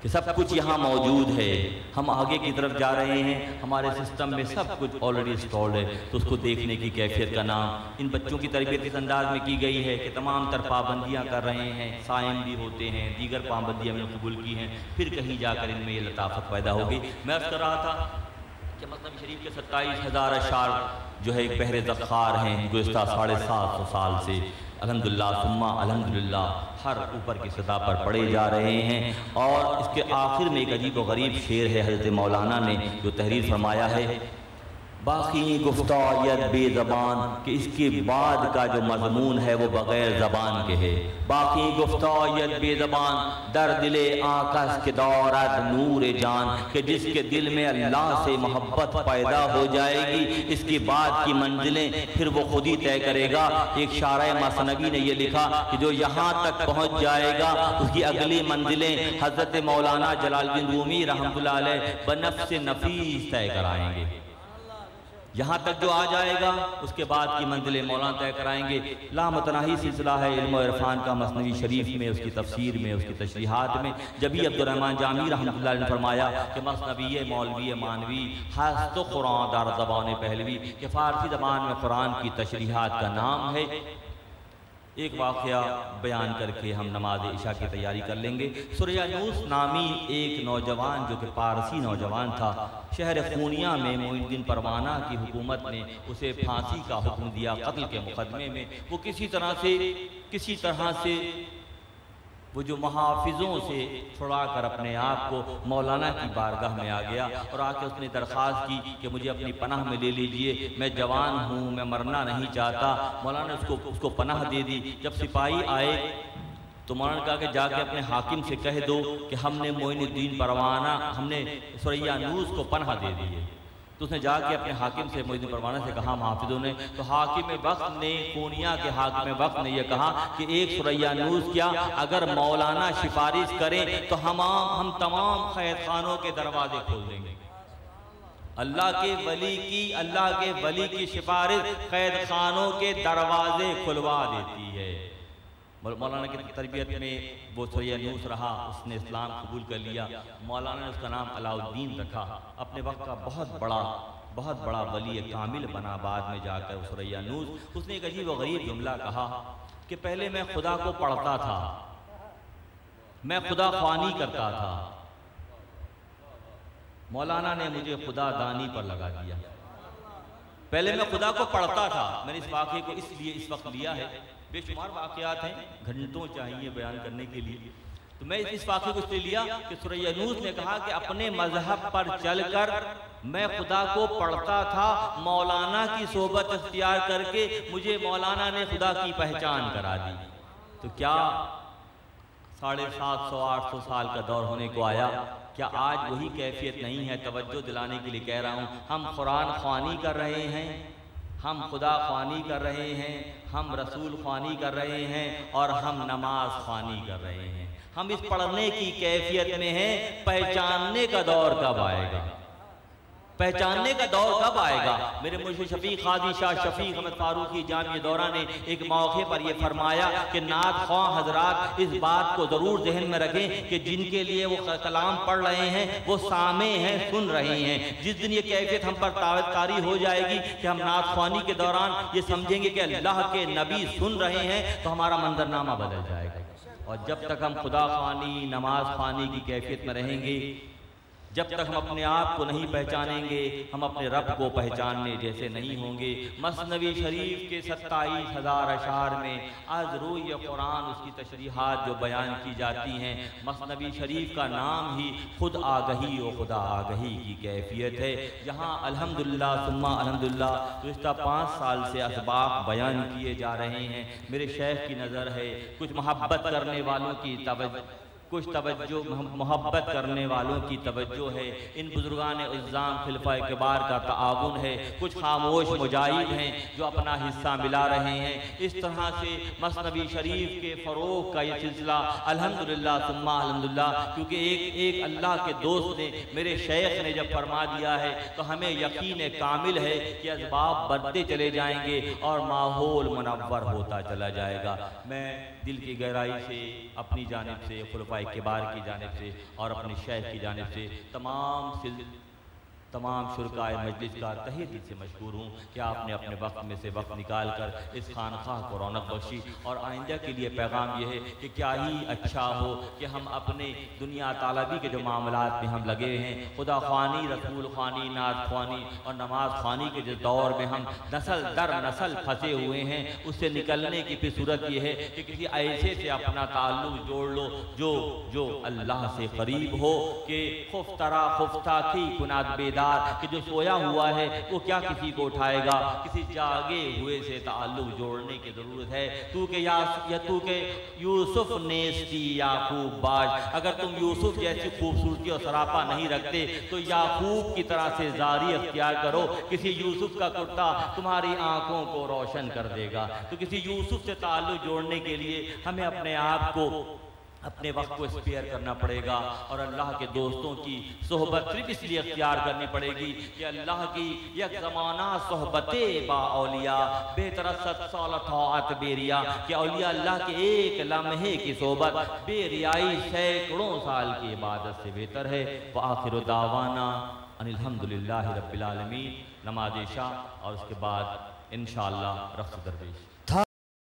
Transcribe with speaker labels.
Speaker 1: کہ سب کچھ یہاں موجود ہے، ہم آگے کی طرف جا رہے ہیں، ہمارے سسٹم میں سب کچھ آلریڈی انسٹالڈ ہے، تو اس کو دیکھنے کی کیفیت کا نام ان بچوں کی تربیت اس انداز میں کی گئی ہے کہ تمام تر پابندیاں کر رہے ہیں، صائم بھی ہوتے ہیں، دیگر پابندیاں میں قبول کی ہیں، پھر کہیں جا کر ان میں یہ لطافت پیدا ہوگی۔ میں عرض کر رہا تھا کہ مثنوی شریف کے 27,000 اشعار جو ہے ایک بحر ذخار ہیں گزشتہ 750 سال سے الحمدللہ ثم الحمدللہ ہر اوپر کی سطح پر پڑھے جا رہے ہیں، اور اس کے آخر میں ایک عجیب و غریب شعر ہے حضرت مولانا نے جو تحریر فرمایا ہے، باقی گفتاریت بے زبان، کہ اس کے بعد کا جو مضمون ہے وہ بغیر زبان کے ہے۔ باقی گفتاریت بے زبان در دل آکس کے دارد نور جان، کہ جس کے دل میں اللہ سے محبت پیدا ہو جائے گی اس کے بعد کی منزلیں پھر وہ خود ہی طے کرے گا۔ ایک شاعر مثنوی نے یہ لکھا کہ جو یہاں تک پہنچ جائے گا اس کی اگلی منزلیں حضرت مولانا جلال الدین رومی رحمۃ اللہ علیہ بنفس نفیس طے کرائیں گے۔ یہاں تک جو آ جائے گا اس کے بعد کی منزلیں مولانا طے کرائیں گے۔ لامتناہی سلسلہ ہے علم و عرفان کا مثنوی شریف میں، اس کی تفسیر میں، اس کی تشریحات میں۔ جبھی عبدالرحمن جامی رحمۃ اللہ علیہ نے فرمایا کہ مثنوی مولوی مانوی ہست و قرآن دار زبان پہلوی، کہ فارسی زبان میں قرآن کی تشریحات کا نام ہے۔ ایک واقعہ بیان کر کے ہم نماز عشاء کی تیاری کر لیں گے۔ سریانوس نامی ایک نوجوان جو کہ پارسی نوجوان تھا، شہر خونیہ میں معین الدین پروانہ کی حکومت نے اسے پھانسی کا حکم دیا قتل کے مقدمے میں۔ وہ کسی طرح سے وہ جو محافظوں سے چھڑا کر اپنے آپ کو مولانا کی بارگاہ میں آ گیا اور آ کے اس نے درخواست کی کہ مجھے اپنی پناہ میں لے لیجئے، میں جوان ہوں، میں مرنا نہیں چاہتا۔ مولانا نے اس کو پناہ دے دی۔ جب سپاہی آئے تو مولانا نے کہا کہ جا کے اپنے حاکم سے کہہ دو کہ ہم نے معین الدین پروانہ، ہم نے سریانوس کو پناہ دے دی ہے۔ تو اس نے جا کے اپنے حاکم سے معین الدین پروانہ سے کہا، محافظوں نے، تو حاکم وقت نے، خونیہ کے حاکم وقت نے یہ کہا کہ ایک سریانوس کیا، اگر مولانا سفارش کریں تو ہم تمام قید خانوں کے دروازے کھول دیں گے۔ اللہ کے ولی کی سفارش قید خانوں کے دروازے کھلوا دیتی ہے۔ مولانا کی تربیت میں وہ سریانوس رہا، اس نے اسلام قبول کر لیا۔ مولانا نے اس کا نام علاء الدین رکھا۔ اپنے وقت کا بہت بڑا ولی کامل بنا بعد میں جا کر سریانوس۔ اس نے ایک عجیب و غریب جملہ کہا کہ پہلے میں خدا کو پڑھتا تھا، میں خدا خوانی کرتا تھا، مولانا نے مجھے خدا دانی پر لگا دیا۔ پہلے میں خدا کو پڑھتا تھا، میں نے اس واقعے کو اس لیے اس وقت لیا ہے، بے شمار واقعات ہیں، گھنٹوں چاہیے بیان کرنے کے لیے، تو میں اس واقعے کو اس لیے لیا کہ سریانوس نے کہا کہ اپنے مذہب پر چل کر میں خدا کو پڑھتا تھا، مولانا کی صحبت اختیار کر کے مجھے مولانا نے خدا کی پہچان کرا دی۔ تو کیا 750-800 سال کا دور ہونے کو آیا، کیا آج وہی کیفیت نہیں ہے؟ توجہ دلانے کے لیے کہہ رہا ہوں، ہم قرآن خوانی کر رہے ہیں، ہم خدا خوانی کر رہے ہیں، ہم رسول خوانی کر رہے ہیں، اور ہم نماز خوانی کر رہے ہیں۔ ہم اس پڑھنے کی کیفیت میں ہیں، پہچاننے کا دور کب آئے گا؟ پہچاننے کا دور کب آئے گا؟ میرے مرشد شفیق قاضی شاہ شفیق احمد فاروقی جامعہ دورہ نے ایک موقع پر یہ فرمایا کہ نعت خواہ حضرات اس بات کو ضرور ذہن میں رکھیں کہ جن کے لیے وہ کلام پڑھ رہے ہیں وہ سامع ہیں، سن رہے ہیں۔ جس دن یہ کیفیت ہم پر طاری ہو جائے گی کہ ہم نعت خوانی کے دوران یہ سمجھیں گے کہ اللہ کے نبی سن رہے ہیں، تو ہمارا منظرنامہ بدل جائے گا۔ اور جب تک ہم خدا خوانی، نماز خوانی کی کیفیت میں رہیں گے، جب تک ہم اپنے آپ کو نہیں پہچانیں گے، ہم اپنے رب کو پہچاننے جیسے نہیں ہوں گے۔ مثنوی شریف کے 27,000 اشعار میں از روی قرآن اس کی تشریحات جو بیان کی جاتی ہیں، مثنوی شریف کا نام ہی خود آگہی و خدا آگہی کی کیفیت ہے۔ یہاں الحمدللہ ثم الحمدللہ گزشتہ 5 سال سے اسباق بیان کیے جا رہے ہیں۔ میرے شیخ کی نظر ہے، کچھ محبت کرنے والوں کی محبت کرنے والوں کی توجہ ہے، ان بزرگان عظام خلفاء کبار کا تعاون ہے، کچھ خاموش مجاہد ہیں جو اپنا حصہ ملا رہے ہیں۔ اس طرح سے مثنوی شریف کے فروغ کا یہ سلسلہ الحمدللہ ثم الحمدللہ، کیونکہ ایک اللہ کے دوست نے، میرے شیخ نے جب فرما دیا ہے تو ہمیں یقین کامل ہے کہ اسباب بڑھتے چلے جائیں گے اور ماحول منور ہوتا چلا جائے گا۔ میں دل کی گہرائی سے اپنی جانب سے خلفاء خلیفہ کبار کی جانب سے اور اپنے شیخ کی جانب سے تمام شرکائے مجلس کا تہہ دل سے مشکور ہوں کہ آپ نے اپنے وقت میں سے وقت نکال کر اس خانقاہ کو رونق بخشی، اور آئندہ کے لیے پیغام یہ ہے کہ کیا ہی اچھا ہو کہ ہم اپنے دنیا طالبی کے جو معاملات میں ہم لگے ہیں، خدا خوانی، رسول خوانی، نعت خوانی اور نماز خوانی کے جس دور میں ہم نسل در نسل پھنسے ہوئے ہیں، اس سے نکلنے کی پھر صورت یہ ہے کہ کسی ایسے سے اپنا تعلق جوڑ لو جو اللہ سے قریب ہو، کہ خفترا خفتہ کی کنات بیدار کہ جو سویا ہوا ہے وہ کیا کسی کو اٹھائے گا، کسی جاگے ہوئے سے تعلق جوڑنے کی ضرورت ہے۔ تو کہ یوسف نیستی یعقوب باش، اگر تم یوسف جیسی خوبصورتی اور سراپا نہیں رکھتے تو یعقوب کی طرح سے زاری اختیار کرو، کسی یوسف کا کرتا تمہاری آنکھوں کو روشن کر دے گا۔ تو کسی یوسف سے تعلق جوڑنے کے لیے ہمیں اپنے آپ کو، اپنے وقت کو اسپیئر کرنا پڑے گا، اور اللہ کے دوستوں کی صحبت صرف اس لیے اختیار کرنی پڑے گی کہ اللہ کی یک زمانہ صحبت با اولیاء بہترست سال طاعت بے ریا، کہ اولیاء اللہ کے ایک لمحے کی صحبت بے ریائی سینکڑوں سال کی عبادت سے بہتر ہے۔ وآخر دعوانا ان الحمدللہ رب العالمین۔ نماز عشاء اور اس کے بعد انشاءاللہ رقص درویش۔